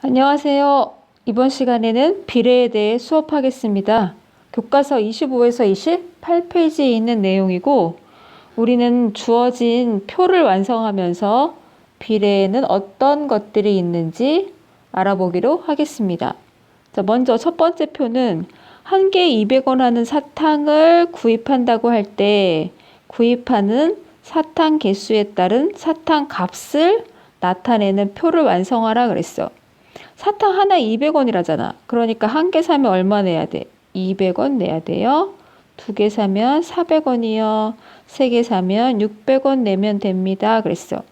안녕하세요. 이번 시간에는 비례에 대해 수업하겠습니다. 교과서 25에서 28페이지에 있는 내용이고, 우리는 주어진 표를 완성하면서 비례에는 어떤 것들이 있는지 알아보기로 하겠습니다. 자, 먼저 첫 번째 표는 한 개 200원 하는 사탕을 구입한다고 할 때 구입하는 사탕 개수에 따른 사탕 값을 나타내는 표를 완성하라 그랬어. 사탕 하나 200원이라잖아. 그러니까 한 개 사면 얼마 내야 돼? 200원 내야 돼요. 두 개 사면 400원이요. 세 개 사면 600원 내면 됩니다. 그랬어.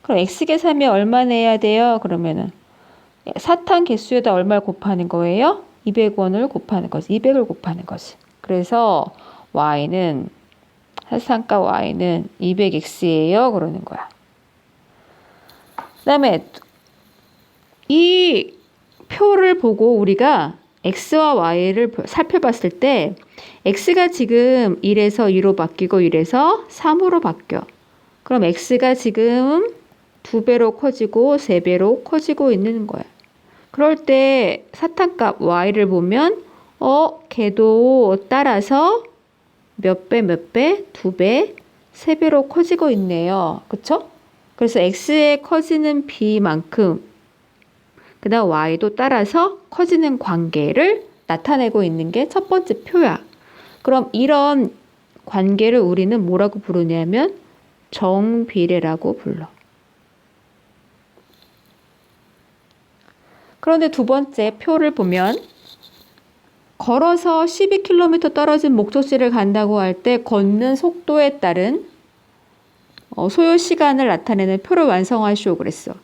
그럼 X개 사면 얼마 내야 돼요? 그러면은 사탕 개수에다 얼마를 곱하는 거예요? 200원을 곱하는 거지. 200을 곱하는 거지. 그래서 Y는 사탕값 Y는 200X예요. 그러는 거야. 그다음에 이 표를 보고 우리가 X와 Y를 살펴봤을 때 X가 지금 1에서 2로 바뀌고 1에서 3으로 바뀌어. 그럼 X가 지금 2배로 커지고 3배로 커지고 있는 거야. 그럴 때 사탕값 Y를 보면 걔도 따라서 몇 배, 2배, 3배로 커지고 있네요. 그쵸? 그래서 X의 커지는 B만큼 그 다음 Y도 따라서 커지는 관계를 나타내고 있는 게 첫 번째 표야. 그럼 이런 관계를 우리는 뭐라고 부르냐면 정비례라고 불러. 그런데 두 번째 표를 보면 걸어서 12km 떨어진 목적지를 간다고 할 때 걷는 속도에 따른 소요 시간을 나타내는 표를 완성하시오 그랬어.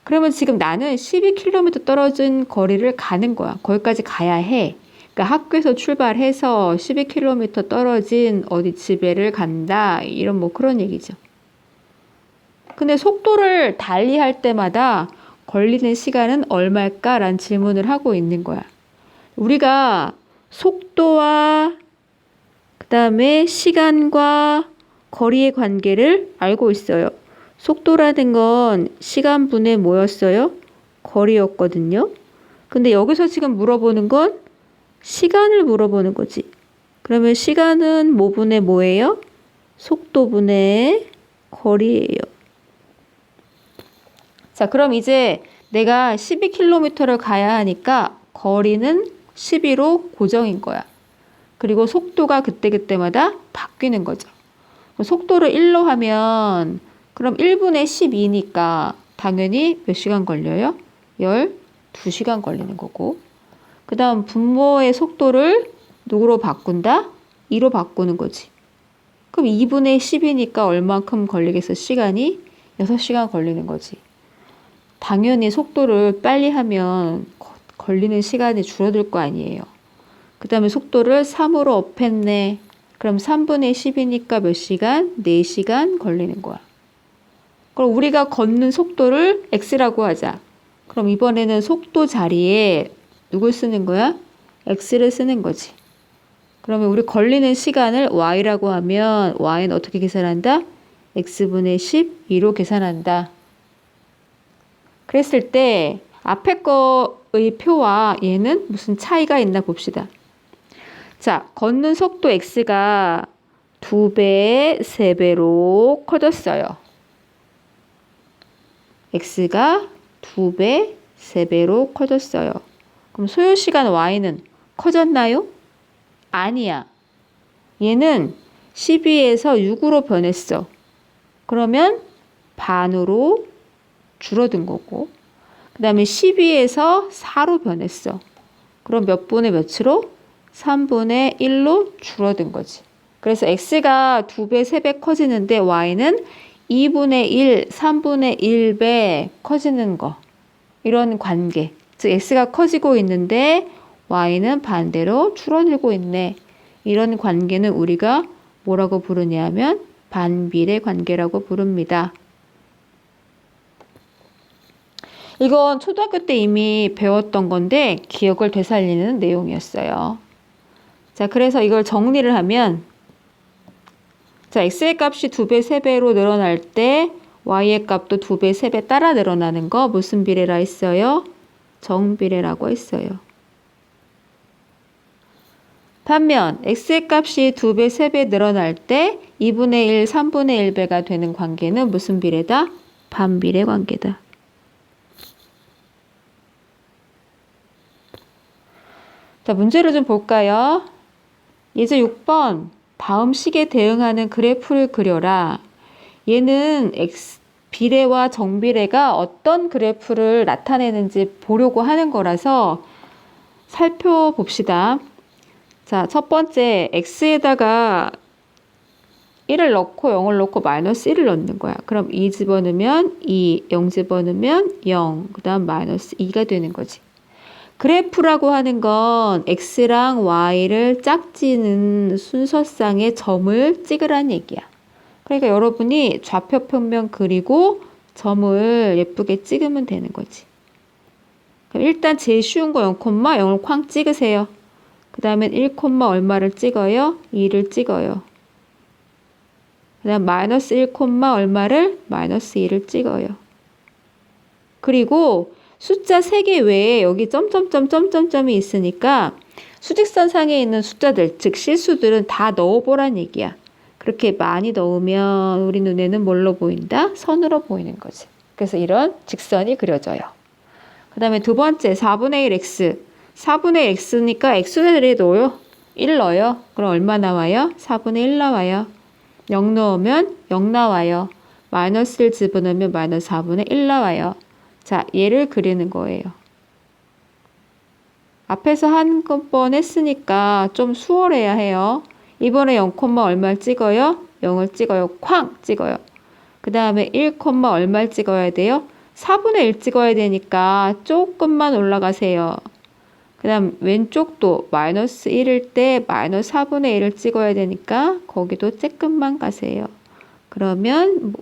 그러면 지금 나는 12km 떨어진 거리를 가는 거야. 거기까지 가야 해. 그러니까 학교에서 출발해서 12km 떨어진 어디 집에를 간다. 이런 뭐 그런 얘기죠. 근데 속도를 달리할 때마다 걸리는 시간은 얼마일까라는 질문을 하고 있는 거야. 우리가 속도와 그다음에 시간과 거리의 관계를 알고 있어요. 속도라는 건 시간분의 뭐였어요? 거리였거든요. 근데 여기서 지금 물어보는 건 시간을 물어보는 거지. 그러면 시간은 뭐분의 뭐예요? 속도분의 거리예요. 자, 그럼 이제 내가 12km를 가야 하니까 거리는 12로 고정인 거야. 그리고 속도가 그때그때마다 바뀌는 거죠. 속도를 1로 하면 그럼 1분의 12니까 당연히 몇 시간 걸려요? 12시간 걸리는 거고. 그 다음 분모의 속도를 누구로 바꾼다? 2로 바꾸는 거지. 그럼 2분의 10이니까 얼만큼 걸리겠어? 시간이 6시간 걸리는 거지. 당연히 속도를 빨리 하면 걸리는 시간이 줄어들 거 아니에요. 그 다음에 속도를 3으로 업했네. 그럼 3분의 10이니까 몇 시간? 4시간 걸리는 거야. 그럼 우리가 걷는 속도를 x라고 하자. 그럼 이번에는 속도 자리에 누굴 쓰는 거야? x를 쓰는 거지. 그러면 우리 걸리는 시간을 y라고 하면 y는 어떻게 계산한다? x분의 12로 계산한다. 그랬을 때 앞에 거의 표와 얘는 무슨 차이가 있나 봅시다. 자, 걷는 속도 x가 2배, 3배로 커졌어요. x가 2배, 3배로 커졌어요. 그럼 소요시간 y는 커졌나요? 아니야. 얘는 12에서 6으로 변했어. 그러면 반으로 줄어든 거고, 그 다음에 12에서 4로 변했어. 그럼 몇 분의 몇으로? 3분의 1로 줄어든 거지. 그래서 x가 2배, 3배 커지는데 y는 2분의 1, 3분의 1배 커지는 거. 이런 관계. 즉 x가 커지고 있는데 y는 반대로 줄어들고 있네. 이런 관계는 우리가 뭐라고 부르냐면 반비례 관계라고 부릅니다. 이건 초등학교 때 이미 배웠던 건데 기억을 되살리는 내용이었어요. 자, 그래서 이걸 정리를 하면 자, x의 값이 2배, 3배로 늘어날 때 y의 값도 2배, 3배 따라 늘어나는 거 무슨 비례라 했어요? 정비례라고 했어요. 반면 x의 값이 2배, 3배 늘어날 때 2분의 1, 3분의 1배가 되는 관계는 무슨 비례다? 반비례 관계다. 자, 문제를 좀 볼까요? 예제 6번. 다음 식에 대응하는 그래프를 그려라. 얘는 비례와 정비례가 어떤 그래프를 나타내는지 보려고 하는 거라서 살펴봅시다. 자, 첫 번째 x에다가 1을 넣고 0을 넣고 마이너스 1을 넣는 거야. 그럼 2 집어넣으면 2, 0 집어넣으면 0, 그 다음 마이너스 2가 되는 거지. 그래프라고 하는 건 x랑 y를 짝지는 순서상의 점을 찍으라는 얘기야. 그러니까 여러분이 좌표 평면 그리고 점을 예쁘게 찍으면 되는 거지. 그럼 일단 제일 쉬운 거 0,0을 쾅 찍으세요. 그 다음엔 1, 얼마를 찍어요? 2를 찍어요. 그 다음 마이너스 1, 얼마를? 마이너스 2를 찍어요. 그리고 숫자 3개 외에 여기 점점점점점점이 있으니까 수직선상에 있는 숫자들, 즉 실수들은 다 넣어보란 얘기야. 그렇게 많이 넣으면 우리 눈에는 뭘로 보인다? 선으로 보이는 거지. 그래서 이런 직선이 그려져요. 그 다음에 두 번째 4분의 1 x. 4분의 1 x니까 x를 넣어요. 1 넣어요. 그럼 얼마 나와요? 4분의 1 나와요. 0 넣으면 0 나와요. 마이너스 1 집어넣으면 마이너스 4분의 1 나와요. 자, 얘를 그리는 거예요. 앞에서 한 번 했으니까 좀 수월해야 해요. 이번에 0, 얼마를 찍어요? 0을 찍어요. 쾅 찍어요. 그 다음에 1, 얼마를 찍어야 돼요? 4분의 1 찍어야 되니까 조금만 올라가세요. 그 다음 왼쪽도 마이너스 1일 때 마이너스 4분의 1을 찍어야 되니까 거기도 조금만 가세요. 그러면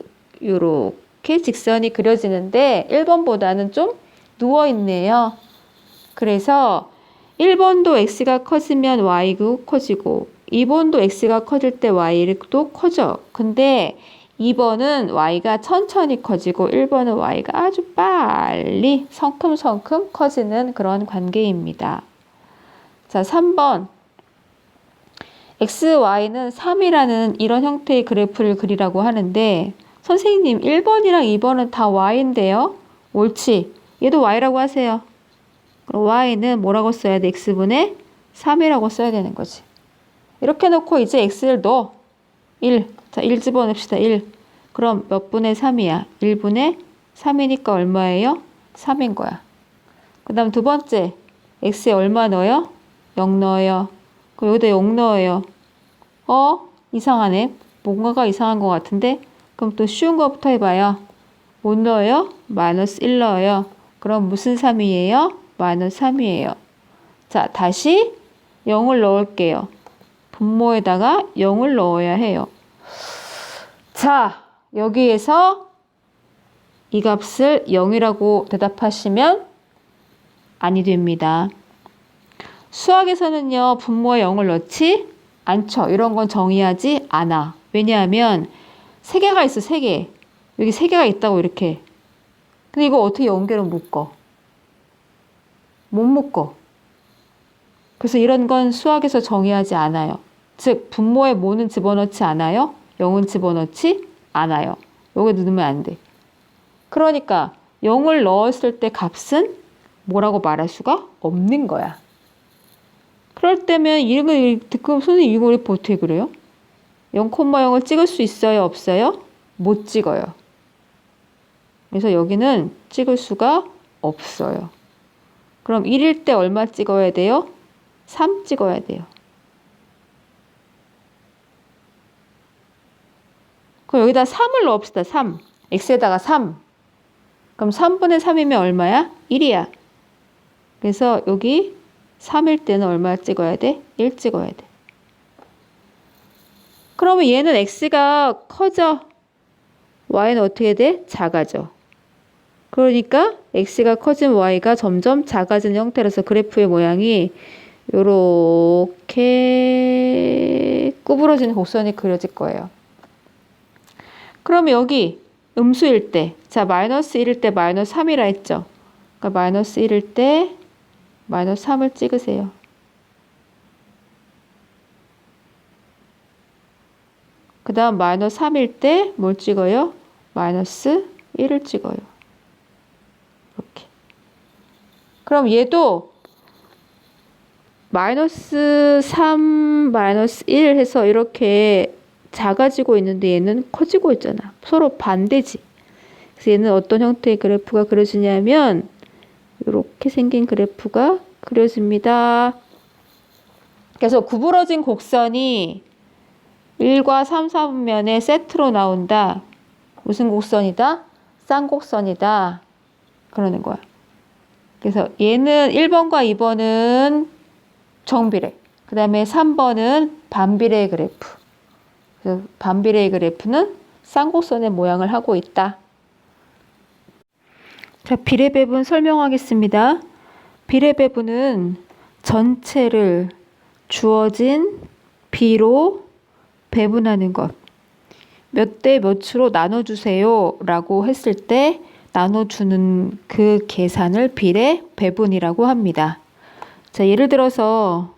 요렇게 직선이 그려지는데 1번보다는 좀 누워있네요. 그래서 1번도 x가 커지면 y도 커지고 2번도 x가 커질 때 y도 커져. 근데 2번은 y가 천천히 커지고 1번은 y가 아주 빨리 성큼성큼 커지는 그런 관계입니다. 자, 3번. x, y는 3이라는 이런 형태의 그래프를 그리라고 하는데 선생님 1번이랑 2번은 다 y인데요? 옳지. 얘도 y라고 하세요. 그럼 y는 뭐라고 써야 돼? x분의 3이라고 써야 되는 거지. 이렇게 놓고 이제 x를 넣어. 1. 자, 1 집어넣읍시다. 1. 그럼 몇 분의 3이야? 1분의 3이니까 얼마예요? 3인 거야. 그 다음 두 번째. x에 얼마 넣어요? 0 넣어요. 그럼 여기다 0 넣어요. 이상하네. 뭔가가 이상한 것 같은데? 그럼 또 쉬운 거부터 해봐요. 못 넣어요? 마이너스 1 넣어요. 그럼 무슨 3이에요? 마이너스 3이에요. 자, 다시 0을 넣을게요. 분모에다가 0을 넣어야 해요. 자, 여기에서 이 값을 0이라고 대답하시면 아니 됩니다. 수학에서는요, 분모에 0을 넣지 않죠. 이런 건 정의하지 않아. 왜냐하면 3개가 있어, 3개. 여기 3개가 있다고 이렇게. 근데 이거 어떻게 연결을 묶어? 못 묶어. 그래서 이런 건 수학에서 정의하지 않아요. 즉 분모에 뭐는 집어넣지 않아요. 0은 집어넣지 않아요. 여기 넣으면 안 돼. 그러니까 0을 넣었을 때 값은 뭐라고 말할 수가 없는 거야. 그럴 때면 이걸 듣고 선생님 이걸 어떻게 그래요? 0,0을 찍을 수 있어요? 없어요? 못 찍어요. 그래서 여기는 찍을 수가 없어요. 그럼 1일 때 얼마 찍어야 돼요? 3 찍어야 돼요. 그럼 여기다 3을 넣읍시다. 3. x에다가 3. 그럼 3분의 3이면 얼마야? 1이야. 그래서 여기 3일 때는 얼마 찍어야 돼? 1 찍어야 돼. 그러면 얘는 x가 커져. y는 어떻게 돼? 작아져. 그러니까 x가 커진 y가 점점 작아지는 형태라서 그래프의 모양이 이렇게 구부러지는 곡선이 그려질 거예요. 그러면 여기 음수일 때, 자 마이너스 1일 때 마이너스 3이라 했죠. 그러니까 마이너스 1일 때 마이너스 3을 찍으세요. 그 다음 마이너스 3일 때 뭘 찍어요? 마이너스 1을 찍어요. 이렇게. 그럼 얘도 마이너스 3, 마이너스 1 해서 이렇게 작아지고 있는데 얘는 커지고 있잖아. 서로 반대지. 그래서 얘는 어떤 형태의 그래프가 그려지냐면 이렇게 생긴 그래프가 그려집니다. 그래서 구부러진 곡선이 1과 3, 4분면에 세트로 나온다. 무슨 곡선이다? 쌍곡선이다. 그러는 거야. 그래서 얘는 1번과 2번은 정비례. 그 다음에 3번은 반비례 그래프. 그래서 반비례 그래프는 쌍곡선의 모양을 하고 있다. 자, 비례배분 설명하겠습니다. 비례배분은 전체를 주어진 비로 배분하는 것. 몇 대 몇으로 나눠주세요 라고 했을 때 나눠주는 그 계산을 비례 배분이라고 합니다. 자, 예를 들어서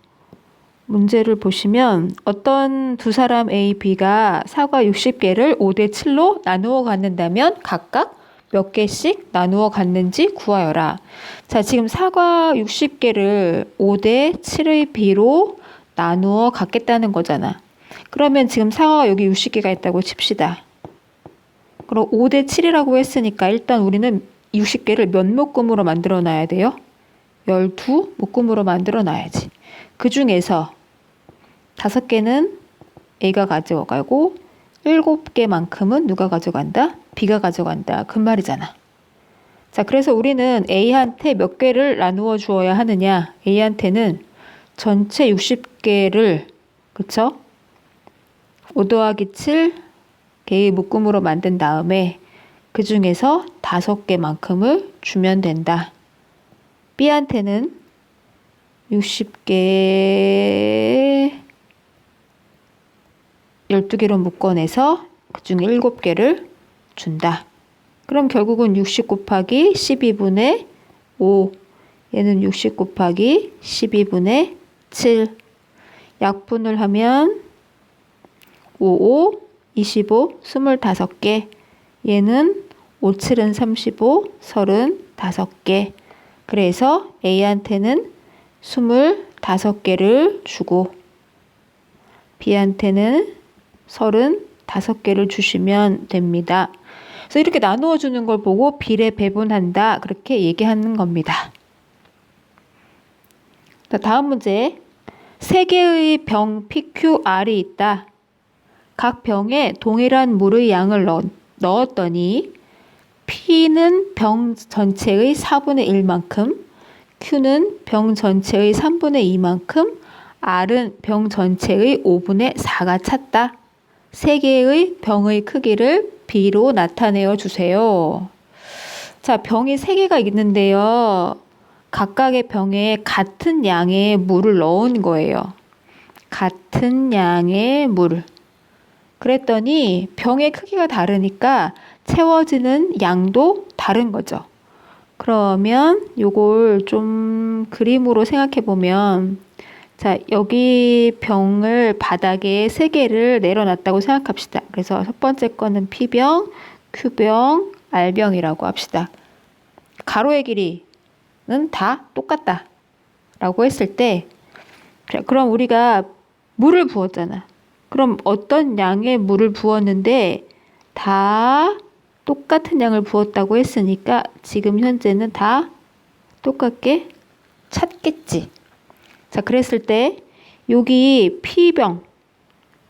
문제를 보시면 어떤 두 사람 A, B가 사과 60개를 5대 7로 나누어 갖는다면 각각 몇 개씩 나누어 갖는지 구하여라. 자, 지금 사과 60개를 5대 7의 B로 나누어 갖겠다는 거잖아. 그러면 지금 사과가 여기 60개가 있다고 칩시다. 그럼 5대 7이라고 했으니까 일단 우리는 60개를 몇 묶음으로 만들어 놔야 돼요? 12묶음으로 만들어 놔야지. 그 중에서 5개는 A가 가져가고 7개만큼은 누가 가져간다? B가 가져간다. 그 말이잖아. 자, 그래서 우리는 A한테 몇 개를 나누어 주어야 하느냐? A한테는 전체 60개를, 그쵸? 5 더하기 7 개의 묶음으로 만든 다음에 그 중에서 5개만큼을 주면 된다. B한테는 60개 12개로 묶어내서 그 중에 7개를 준다. 그럼 결국은 60 곱하기 12분의 5 얘는 60 곱하기 12분의 7 약분을 하면 5, 5, 25, 25개 얘는 5, 7은 35, 35개 그래서 A한테는 25개를 주고 B한테는 35개를 주시면 됩니다. 그래서 이렇게 나누어 주는 걸 보고 비례 배분한다 그렇게 얘기하는 겁니다. 자, 다음 문제. 3개의 병 PQR이 있다. 각 병에 동일한 물의 양을 넣었더니 P는 병 전체의 4분의 1만큼, Q는 병 전체의 3분의 2만큼, R은 병 전체의 5분의 4가 찼다. 3개의 병의 크기를 B로 나타내어 주세요. 자, 병이 3개가 있는데요. 각각의 병에 같은 양의 물을 넣은 거예요. 같은 양의 물. 그랬더니 병의 크기가 다르니까 채워지는 양도 다른 거죠. 그러면 요걸 좀 그림으로 생각해 보면 자, 여기 병을 바닥에 3개를 내려놨다고 생각합시다. 그래서 첫 번째 거는 P병, Q병, R병이라고 합시다. 가로의 길이는 다 똑같다 라고 했을 때 그럼 우리가 물을 부었잖아. 그럼 어떤 양의 물을 부었는데 다 똑같은 양을 부었다고 했으니까 지금 현재는 다 똑같게 찼겠지. 자, 그랬을 때 여기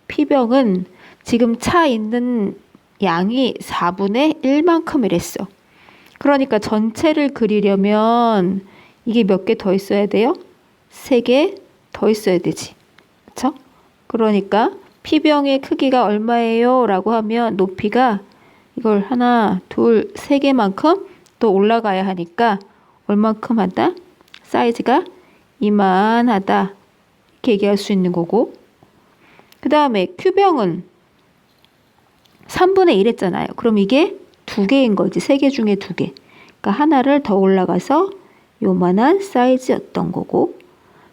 P병은 지금 차 있는 양이 4분의 1만큼이랬어. 그러니까 전체를 그리려면 이게 몇 개 더 있어야 돼요? 3개 더 있어야 되지. 그쵸? 그러니까 P병의 크기가 얼마예요? 라고 하면 높이가 이걸 하나, 둘, 3개만큼 또 올라가야 하니까 얼만큼 하다? 사이즈가 이만하다. 이렇게 얘기할 수 있는 거고 그 다음에 Q병은 3분의 1 했잖아요. 그럼 이게 2개인 거지. 3개 중에 2개. 그러니까 하나를 더 올라가서 요만한 사이즈였던 거고,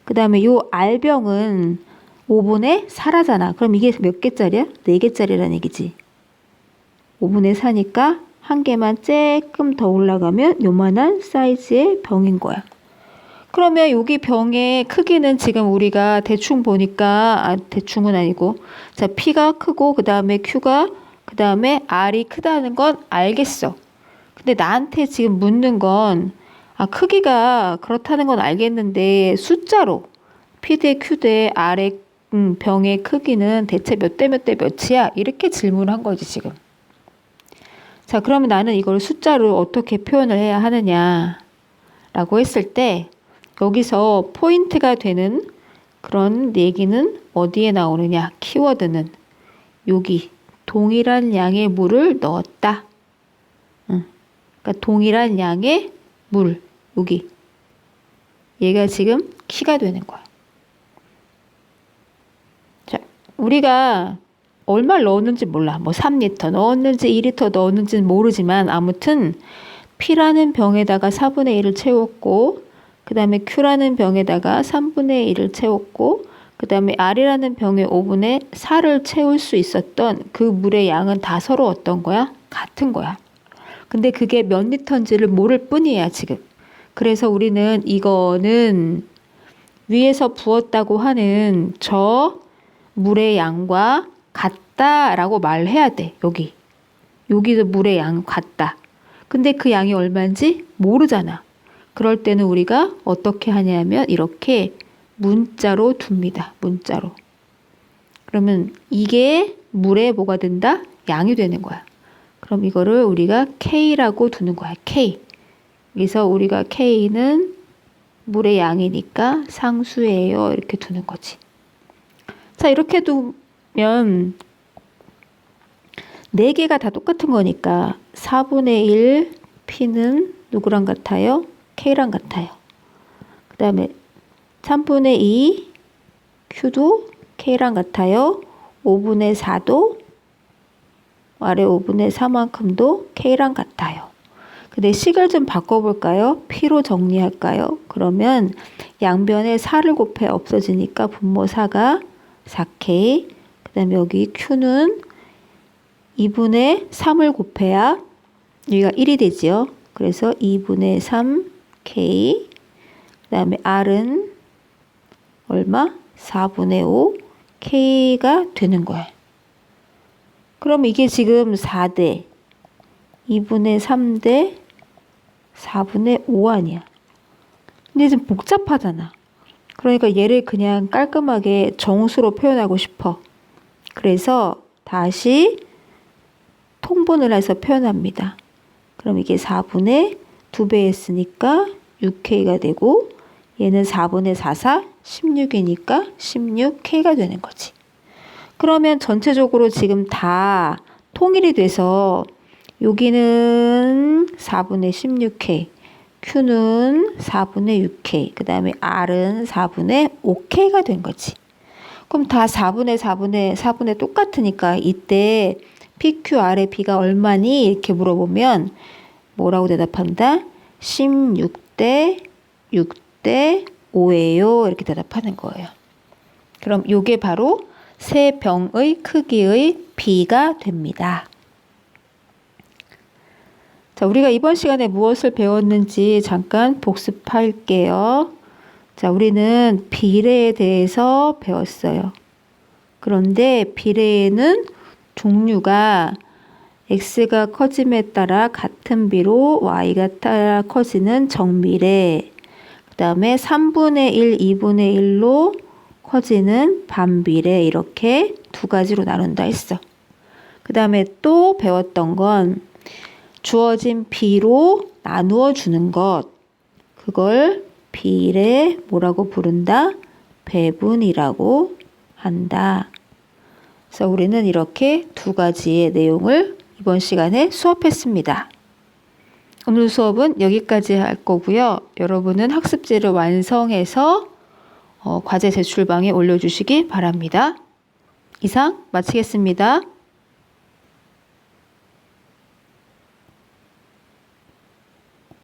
그 다음에 요 R병은 5분의 4라잖아. 그럼 이게 몇 개짜리야? 4개짜리라는 얘기지. 5분의 4니까 한 개만 조금 더 올라가면 요만한 사이즈의 병인 거야. 그러면 여기 병의 크기는 지금 우리가 대충 보니까, 대충은 아니고, 자, P가 크고, 그 다음에 Q가, 그 다음에 R이 크다는 건 알겠어. 근데 나한테 지금 묻는 건, 크기가 그렇다는 건 알겠는데, 숫자로, P 대 Q 대 R의 병의 크기는 대체 몇 대 몇 대 몇이야? 이렇게 질문을 한 거지, 지금. 자, 그러면 나는 이걸 숫자로 어떻게 표현을 해야 하느냐? 라고 했을 때, 여기서 포인트가 되는 그런 얘기는 어디에 나오느냐? 키워드는 여기 동일한 양의 물을 넣었다. 그러니까 동일한 양의 물, 여기. 얘가 지금 키가 되는 거야. 자, 우리가 얼마를 넣었는지 몰라. 뭐 3리터 넣었는지 2리터 넣었는지는 모르지만 아무튼 P라는 병에다가 4분의 1을 채웠고, 그 다음에 Q라는 병에다가 3분의 1을 채웠고, 그 다음에 R이라는 병에 5분의 4를 채울 수 있었던 그 물의 양은 다 서로 어떤 거야? 같은 거야. 근데 그게 몇 리터인지를 모를 뿐이야, 지금. 그래서 우리는 이거는 위에서 부었다고 하는 저 물의 양과 같다라고 말해야 돼, 여기. 여기도 물의 양 같다. 근데 그 양이 얼마인지 모르잖아. 그럴 때는 우리가 어떻게 하냐면 이렇게 문자로 둡니다. 문자로. 그러면 이게 물에 뭐가 된다? 양이 되는 거야. 그럼 이거를 우리가 K라고 두는 거야. K. 그래서 우리가 K는 물의 양이니까 상수예요. 이렇게 두는 거지. 자, 이렇게 두면 4개가 다 똑같은 거니까 4분의 1 P는 누구랑 같아요? K랑 같아요. 그 다음에 3분의 2 Q도 K랑 같아요. 5분의 4도 아래 5분의 4만큼도 K랑 같아요. 근데 식을 좀 바꿔볼까요? P로 정리할까요? 그러면 양변에 4를 곱해 없어지니까 분모 4가 4K. 그 다음에 여기 Q는 2분의 3을 곱해야 여기가 1이 되지요. 그래서 2분의 3K. 그 다음에 R은 얼마? 4분의 5K가 되는 거야. 그럼 이게 지금 4대 2분의 3대 4분의 5 아니야. 근데 좀 복잡하잖아. 그러니까 얘를 그냥 깔끔하게 정수로 표현하고 싶어. 그래서 다시 통분을 해서 표현합니다. 그럼 이게 4분의 2배 했으니까 6K가 되고, 얘는 4분의 4사 16이니까 16K가 되는 거지. 그러면 전체적으로 지금 다 통일이 돼서 여기는 4분의 16K, Q는 4분의 6K, 그 다음에 R은 4분의 5K가 된 거지. 그럼 다 4분의 똑같으니까 이때 PQR의 B가 얼마니? 이렇게 물어보면 뭐라고 대답한다? 16대 6대 5예요. 이렇게 대답하는 거예요. 그럼 이게 바로 세 병의 크기의 B가 됩니다. 자, 우리가 이번 시간에 무엇을 배웠는지 잠깐 복습할게요. 자, 우리는 비례에 대해서 배웠어요. 그런데 비례에는 종류가 x가 커짐에 따라 같은 비로 y가 따라 커지는 정비례, 그 다음에 3분의 1, 2분의 1로 커지는 반비례, 이렇게 두 가지로 나눈다 했어. 그 다음에 또 배웠던 건 주어진 비로 나누어 주는 것, 그걸 비례 뭐라고 부른다? 배분이라고 한다. 그래서 우리는 이렇게 두 가지의 내용을 이번 시간에 수업했습니다. 오늘 수업은 여기까지 할 거고요. 여러분은 학습지를 완성해서 과제 제출방에 올려주시기 바랍니다. 이상 마치겠습니다.